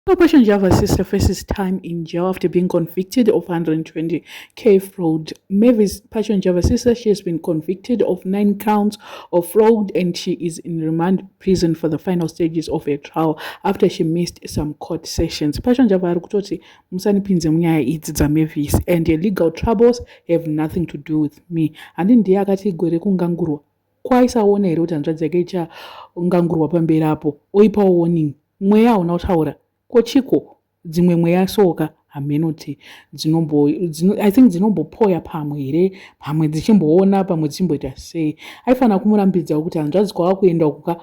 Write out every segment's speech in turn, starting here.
So Passion Java's sister faces time in jail after being convicted of 120k fraud. Mavis, Passion Java's sister, she has been convicted of 9 counts of fraud and she is in remand prison for the final stages of her trial after she missed some court sessions. Passion Java ari kutoti musanipinze munyaya idzi dzaMavis and her legal troubles have nothing to do with me. And ndiye akati gore kungangurwa kwaisaona here kuti hanzvadzi yake ichangangurwa pamberi apo oipawo warning mweya hauna kutaura kochiko dzimwe mweya soka hamenoti I think dzinombopoya pamwe here pamwe dzichimboona pamwe dzichimboita sei aifanira kumurambidza kuti hanzvadzi kwava kuenda kuka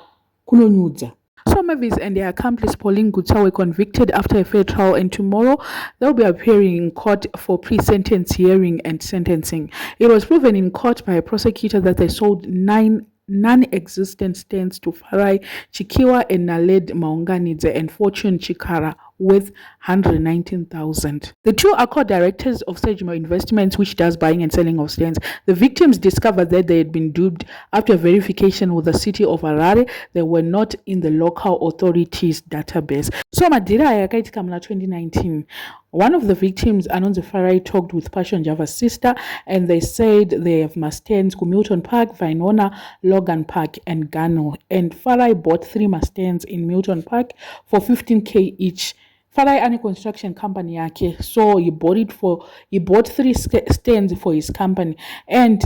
kunonyudza. So Mavis and their accomplice Pauline Gutsa were convicted after a fair trial, and tomorrow they'll be appearing in court for pre-sentence hearing and sentencing. It was proven in court by a prosecutor that they sold 9 non-existent stands to Farai Chikiwa and Naled Maunganidze and Fortune Chikara with 119,000. The two are co-directors of Sejmo Investments, which does buying and selling of stands. The victims discovered that they had been duped after verification with the city of Harare. They were not in the local authorities database. So Madira yakaitika muna 2019. One of the victims, Anonze Farai, talked with Passion Java's sister and they said they have Mustangs ku Milton Park, Vinona, Logan Park and Gano. And Farai bought 3 Mustangs in Milton Park for 15k each. Farai ane construction company yake, so he bought 3 stands for his company and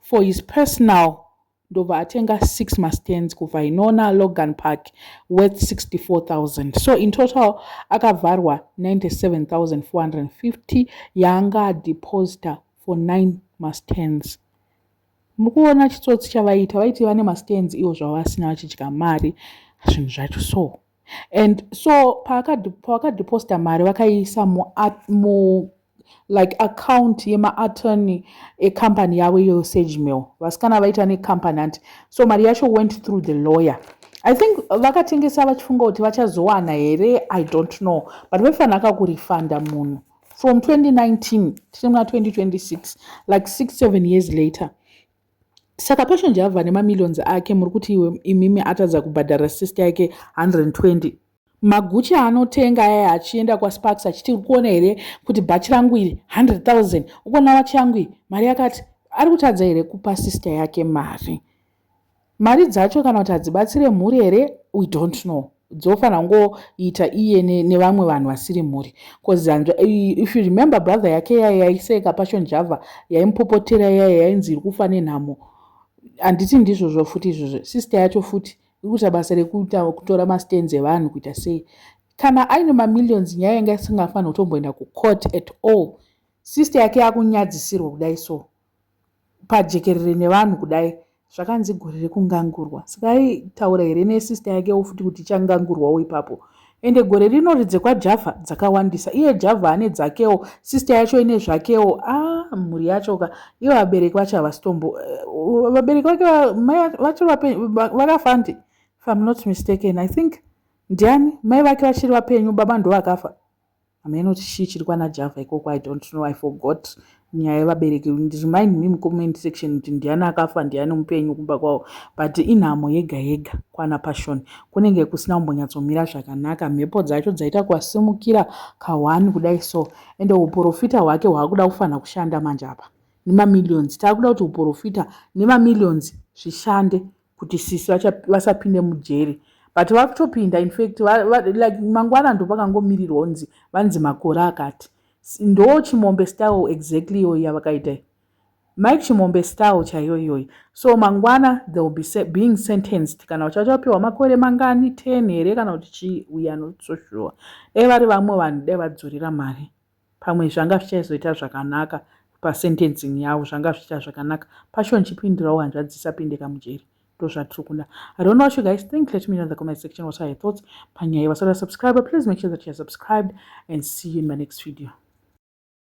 for his personal ndobva atenga 6 Mustangs ku Vinona Logan Park worth 64,000. So in total akavharwa 97,450 yanga deposita for 9 Mustangs. Mukuona chitsotsi chavaita vaiti vane Mustangs ivo zvavasina vachidya mari zvinhu zvacho so. And so paakadeposita mari vakaisa mu like account yema attorney company yavo iyo Sejmo vasikana vaita ne company anti so mari yacho went through the lawyer. I think vakatengesa vachifunga kuti vachazowana here, I don't know, but vafanaka kurifanda munhu from 2019 timuna 2026 like 6-7 years later. Saka Passion Java nemamillions ake muri kuti imimi atadza kubhadhara sister yake 120. Maguchi anotenga aya achienda kwaSparks achiti kuona here kuti bhachi rangu iri 100,000 ukona wachi yangu iyi mari yakati ari kutadza here kupa sister yake mari dzacho kana kuti hadzibatsire mhuri here we don't know. Dzofanira ngoita iye nevamwe vanhu vasiri mhuri because if you remember brother yake yaiseka Passion Java yaimpopotera yainzi iri kufa nenhamo handiti ndizvozvo futi izvozvo sister yacho futi ikuita basa kutora Mustangs evanhu kuita sei kana aine mamillions nyaya yanga isingafanira kutomboenda kucourt at all. Sister yake yakunyadzisirwa kudai so pajekerere nevanhu kudai zvakanzi gore rekungangurwa. Saka aitaura here nesister yake futi kuti changangurwawo ipapo ende gore rinoridze kwaJava dzakawandisa iye Java ane dzakewo sister yacho ine zvakewo mhuri yacho ivo vabereki vacho havasitombo vabereki vake vacho vakafa ndi if I'm not mistaken. I think ndiani mai vake vachiri vapenyu baba ndo vakafa hamenoti chii chiri kwana Java ikoko I don't know, I forgot nyaya yevabereki. Remind me mucomment section kuti ndiani akafa ndiani mupenyu kumba kwavo but inhamo yega yega kwana Passion kunenge kusina kumbonyatsomira zvakanaka. Mhepo dzacho dzaita kwasimukira ka1 kudai so ende uprofita hwake hwakuda kufanira kushanda manje apa nemamillions. Takuda kuti uprofita nemamillions zvishande kuti sisi vasapinde mujeri but vakutopinda in fact like mangwana ndo pakangomirirwa vanzi makore akati ndo Chimombe style exactly iyoyi yavakaita Mike Chimombe style chaiyo iyoyi. So mangwana they will be being sentenced kana vachapiwa makore mangani 10 here kana kuti chii we are not so sure. Vari vamwe vanhu dai vadzurira mari pamwe zvanga zvichazoita zvakanaka pasentencing yavo zvanga zvichiita zvakanaka Passion chipindirawo hanzvadzi dzisapindika mujeri ndozvatirikunda. I don't know what you guys think. Let me know in the comment section what are your thoughts. Panyaya vasara subscriber, please make sure that you're subscribed and see you in my next video.